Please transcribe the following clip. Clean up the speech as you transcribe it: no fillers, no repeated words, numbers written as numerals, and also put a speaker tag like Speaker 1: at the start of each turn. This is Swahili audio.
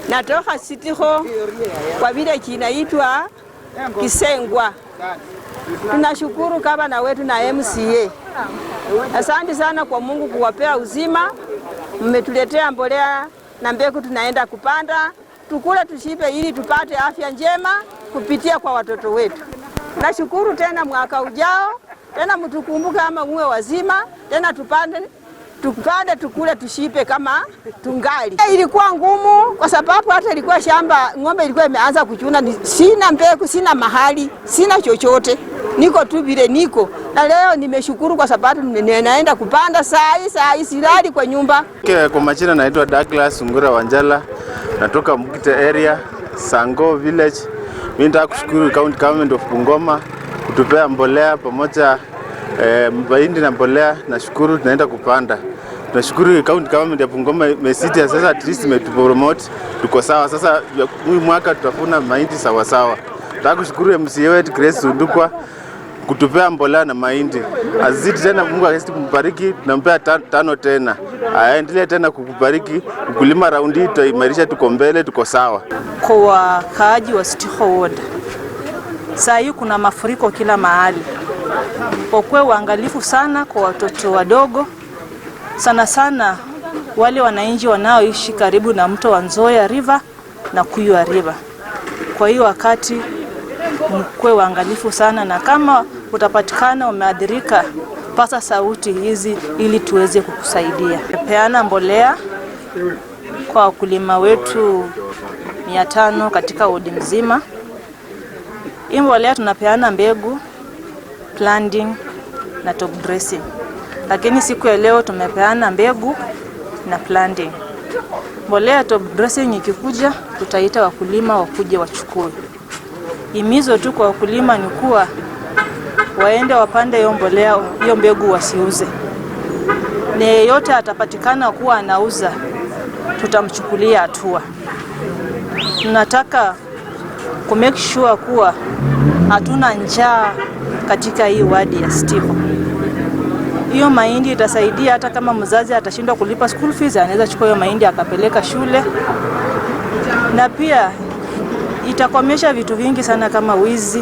Speaker 1: Natoka Sitiho kwa vile kinaitwa Kisengwa. Tunashukuru gavana wetu na MCA. Asante sana kwa Mungu kuwapea uzima. Mmetuletea mbolea na mbegu tunaenda kupanda. Tukule tushibe ili tupate afya njema kupitia kwa watoto wetu. Nashukuru tena mwaka ujao. Tena mtukumbuke kama muwe wazima. Tena tupande tukule tushipe kama tungali. Ilikuwa ngumu kwa sababu hata ilikuwa shamba ng'ombe ilikuwa imeanza kuchuna, sina mbegu, sina mahali, sina chochote. Niko tu vile niko. Na leo nimeshukuru kwa sababu ninaenda kupanda saa hii silali kwa nyumba.
Speaker 2: Kwa majina naitwa Douglas Ngura Wanjala. Natoka Mukite area, Sango village. Mimi nataka kushukuru County Government of Bungoma kutupea mbolea pamoja mahindi na mbolea. Nashukuru tunaenda kupanda. Tunashukuru County Government ya Bungoma imesitia sasa, at least imetupromote, tuko sawa sasa. Huyu mwaka tutafuna mahindi sawa sawa. Nataka kushukuru MCA wetu Grace Ndukwa kutupea mbolea na mahindi. Azidi tena, Mungu akubariki, tunampea 5 tena. Aendelee tena kukubariki. Ukulima raundi tutaimarisha, tuko mbele, tuko sawa.
Speaker 3: Kwa wakaaji wa Sitiho Ward, saa hii kuna mafuriko kila mahali. Kwa uangalifu sana kwa watoto wadogo, sana sana wale wananchi wanaoishi karibu na mto wa Nzoia River na Kuyua River. Kwa hiyo wakati mkwe uangalifu sana, na kama utapatikana umeadhirika, pasa sauti hizi ili tuweze kukusaidia. Peana mbolea kwa wakulima wetu 500 katika wodi mzima. Hii mbolea tunapeana mbegu, planting na top dressing. Lakini siku ya leo tumepeana mbegu na planting. Mbolea top dressing ikikuja tutaita wakulima wakuje wachukue. Himizo tu kwa wakulima ni kuwa waende wapande hiyo mbolea, hiyo mbegu wasiuze. Na yeyote atapatikana kuwa anauza, tutamchukulia hatua. Tunataka ku make sure kuwa hatuna njaa katika hii wadi ya Sitiho. Hiyo mahindi itasaidia hata kama mzazi atashindwa kulipa school fees, anaweza chukua hiyo mahindi akapeleka shule. Na pia itakomesha vitu vingi sana kama wizi